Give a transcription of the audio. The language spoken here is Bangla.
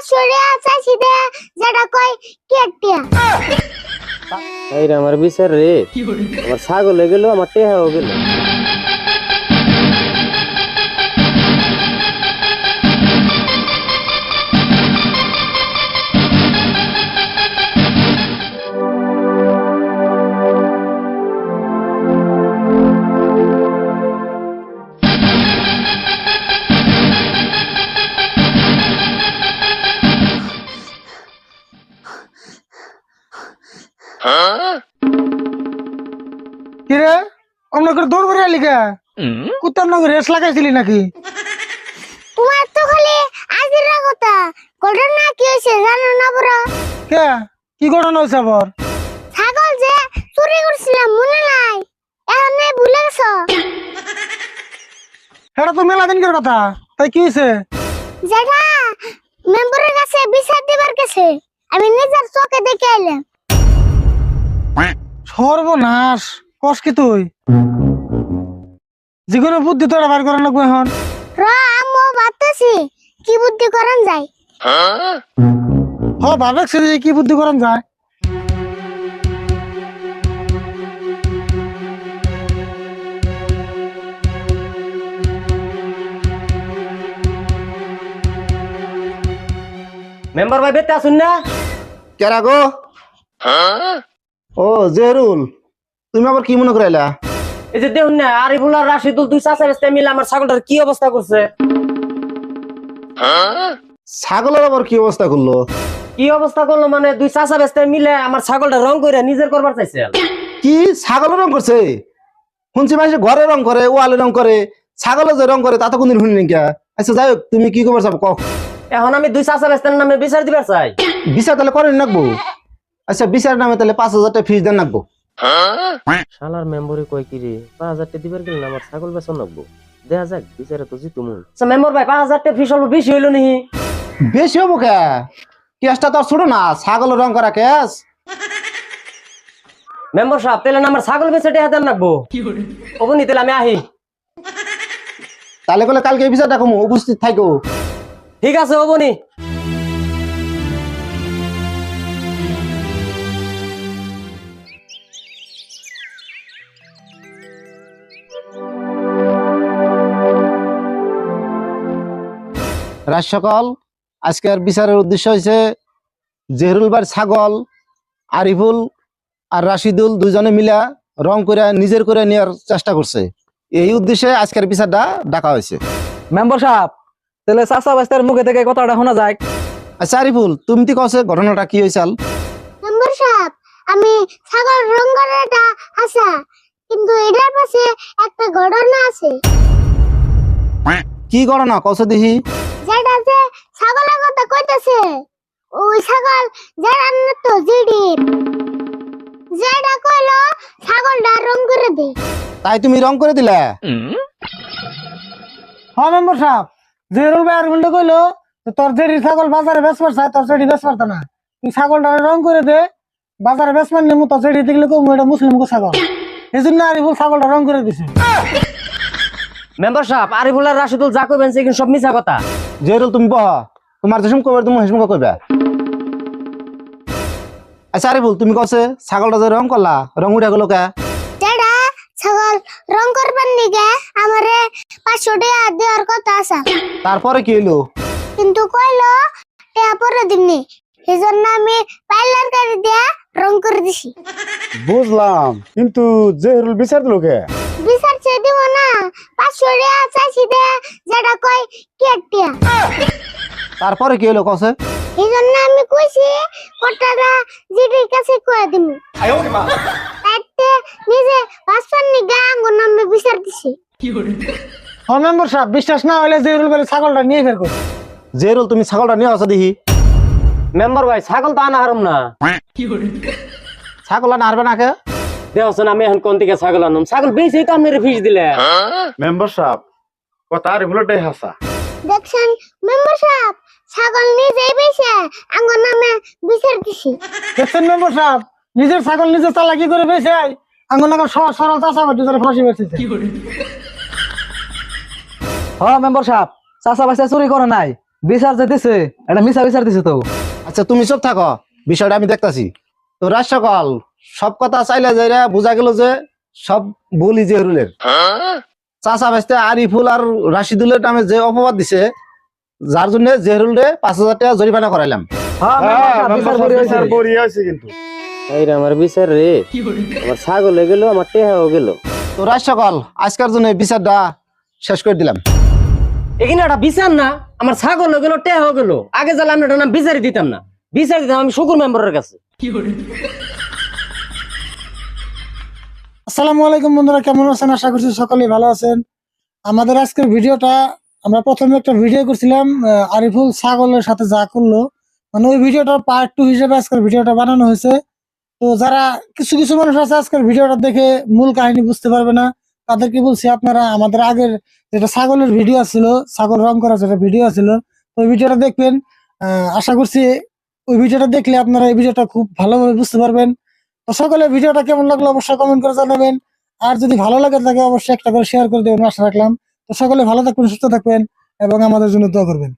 পাঁচশো চাইছি দে যেটা কয় কেটিয়া এই রে আমার বিচার রে, আমার ছাগল হয়ে গেল, আমার টেহাও গেল। কিরে অন্য করে দৌড় করে আলি কে? কুত্তার নগর রেস লাগাইছিলি নাকি? তোমার তো খালি আজিরা কথা ঘটনা কি হয়েছে জানো না বড়? কে কি ঘটনা হয়েছে আবার? ছাগল যে চুরি করছিলাম মনে নাই, এখন নাই ভুলে গেছো? এটা তো মেলা দিনকার কথা, তাই কি হয়েছে? যেটা মেম্বারের কাছে বিচার দিবার গেছে, আমি নিজের চোখে দেখে আইলাম। সর্বনাশ, কস কি তুই? যেগুলো বুদ্ধি তোরা বার করে লাগবে এখন। র আম্মু ভাবতেছি কি বুদ্ধি করান যায়। ভাবছি যে কি বুদ্ধি করান যায়। মেম্বার ভাই বেতে আসুন না। কেরা গো? ও জেহরুল, তুমি আবার কি মনে করাইলা? এই যে দেখুন না, আরিফুল আর রাশিদুল দুই চাচা বেস্তে মিলে আমার ছাগলটার কি অবস্থা করছে। ছাগলের আবার কি অবস্থা করলো? কি অবস্থা করলো মানে, দুই চাচা বেস্তে মিলে আমার ছাগলটা রং করে নিজের করবার চাইছে। কি ছাগলের রং করছে? শুনছি মানুষ ঘরে রং করে, ওয়ালে রং করে, ছাগলে যে রং করে তা তো কোনদিন শুনি নাকি। আচ্ছা যাই হোক, তুমি কি খবর চাও কও। এখন আমি দুই চাচা বেস্তের নামে বিচার দিবার চাই। বিচার তাহলে করেন নাকবো? আচ্ছা বিচার নামে তাহলে 5,000 টাকা ফিস দেন নাকবো। শালার মেম্বরে কয় কি রে, 5,000 টাকা দিবার গেলে আমার ছাগল বেচন লাগবো। দেখা যাক, বিচারে তো জিতু মু। আচ্ছা মেম্বার ভাই, 5,000 টাকা ফিস অল্প বেশি হইলো নি? বেশি হবো কে? কেসটা তো ছোট না, ছাগলের রং করা কেস। মেম্বার সাহেব তাহলে আমার ছাগল বেচে টাকা দেন লাগবো। ওবনি তাহলে আমি আহি। তাহলে বলে কালকে এই বিচারটা কমু, উপস্থিত থাকো। ঠিক আছে ওবনি। রাত সকাল আজকের বিচারের উদ্দেশ্য হয়েছে জেহরুল বার ছাগল আরিফুল আর রাশিদুল দুজনে মিলা রং করে নিজের করে নেওয়ার চেষ্টা করছে। এই উদ্দেশ্যে আজকের বিচারটা ডাকা হয়েছে। মেম্বার সাহেব, তাহলে চাচা বাস্তার মুখে থেকে কথাটা শোনা যায়। আচ্ছা আরিফুল, তুমি তো কছে ঘটনাটা কি হয়েছিল? মেম্বার সাহেব, আমি ছাগল রং করাটা আশা, কিন্তু এটার পাশে একটা ঘটনা আছে। কি ঘটনা কছে দেখি? যেটা যে ছাগলের কথা কইতেছে, ওই ছাগল যেটা তো জিডির, যেটা কইলো ছাগলটা রং করে দে। তাই তুমি রং করে দিলা? মেম্বার সাহেব, জেরুল ভাই আর গুন্ডে কইলো তোর যেটি ছাগল বাজারে বেচ পারছে, তোর যেটি বেচ পারত না, তুই ছাগলটা রং করে দে, বাজারে বেচ পারলে মু তোর যেটি দেখলে কম এটা মুসলিম ছাগল, এই জন্য আরিফুল ছাগলটা রং করে দিছে। মেম্বার সাহেব, আরিফুল আর রাশিদুল যা কইবেন সে কিন্তু সব মিছা কথা। জেহরুল তুমি বহ, তোমার যেসম কইবে তুমি হেসম কইবা। আচ্ছা আরিফুল, তুমি কছে ছাগলটা যে রং করলা, রং উঠে গেল কে? যেটা ছাগল রং করবার নিগে আমারে 500 টাকা দেওয়ার কথা আছে, তারপরে কি হইলো? কিন্তু কইলো টাকা পরে দিমনি, সেজন্য আমি পার্লার গাড়ি দিয়া রং করে দিছি। বুঝলাম, কিন্তু জেহরুল বিচার দিল কে? বিচার চেয়ে দিব না, 500 টাকা চাইছি দে যেটা কয় কেটিয়া। তারপরে কি হইলো কছে? সেজন্য আমি কইছি কটাটা জিডির কাছে কয়ে দিমু। তাইতে নিজে বাসপান নিগা আঙ্গুর নামে বিচার দিছি। মেম্বার সাহেব, বিশ্বাস না হলে জেরুল ভাই ছাগলটা নিয়ে ফের কর। জেহরুল তুমি ছাগলটা নিয়ে আসা দেখি। মেম্বার ভাই, ছাগল তো আনা হারম না। ছাগল না হারবে না কে? দেখছেন আমি এখন কোন দিকে ছাগল আনুম? ছাগল বেশি তো আপনার ফিস দিলে। মেম্বার সাহেব, কথা আর ভুলটাই হাসা। দেখছেন মেম্বার সাহেব, ছাগল নিজেই বেশে আঙ্গুর নামে বিচার দিছি। দেখছেন মেম্বার সাহেব, নিজের ছাগল নিজে চালাকি করে বেঁচে আঙ্গুর নাগাল সহজ সরল চাষা বাটি ধরে ফাঁসি বেঁচেছে। মেম্বার সাহেব, চাচা বাস্তা চুরি করে নাই, বিচার যেতেছে এটা মিশা বিচার দিছে তো। আচ্ছা তুমি চুপ থাকো, বিষয়টা আমি দেখতাছি। তো রাত সকাল সব কথা চাইলে যাইরা বোঝা গেল যে সব বলি জেহরুলের। চাচা ভাইস্তে আরিফুল আর রাশিদুলের নামে যে অপবাদ দিছে, যার জন্য জেহরুল 5,000 টাকা জরিমানা করাইলাম। হ্যাঁ মেম্বার সাহেব, বিচার করি হয়েছে। বিচার বড়ি আছে কিন্তু এই রে আমার বিচার রে, আমার ছাগল হয়ে গেল, আমার টেহাও গেল। তো রাত সকাল আজকের জন্য এই বিচারটা শেষ করে দিলাম। এখানে একটা বিচার না, আমার ছাগল হয়ে গেল, টেহাও গেল। আগে জানলে আমি এটা নাম বিচারই দিতাম না, বিচার দিতাম আমি শুকুর মেম্বারের কাছে। আসসালামু আলাইকুম বন্ধুরা, কেমন আছেন? আশা করছি সকলেই ভালো আছেন। আমাদের আজকের ভিডিওটা, আমরা প্রথমে একটা ভিডিও করছিলাম আরিফুল ছাগলের সাথে যা করলো, মানে ওই ভিডিওটার পার্ট 2 হিসেবে আজকের ভিডিওটা বানানো হয়েছে। তো যারা কিছু কিছু মানুষ আছে আজকের ভিডিওটা দেখে মূল কাহিনী বুঝতে পারবে না, তাদেরকে বলছি আপনারা আমাদের আগের যেটা ছাগলের ভিডিও ছিল, ছাগল রং করা যেটা ভিডিও ছিল, ওই ভিডিওটা দেখবেন। আশা করছি ওই ভিডিওটা দেখলে আপনারা এই ভিডিওটা খুব ভালোভাবে বুঝতে পারবেন। তো সকলে ভিডিওটা কেমন লাগলো অবশ্যই কমেন্ট করে জানাবেন, আর যদি ভালো লাগে থাকে অবশ্যই একটা করে শেয়ার করে দেবেন, আশা রাখলাম। তো সকলে ভালো থাকবেন, সুস্থ থাকবেন এবং আমাদের জন্য দোয়া করবেন।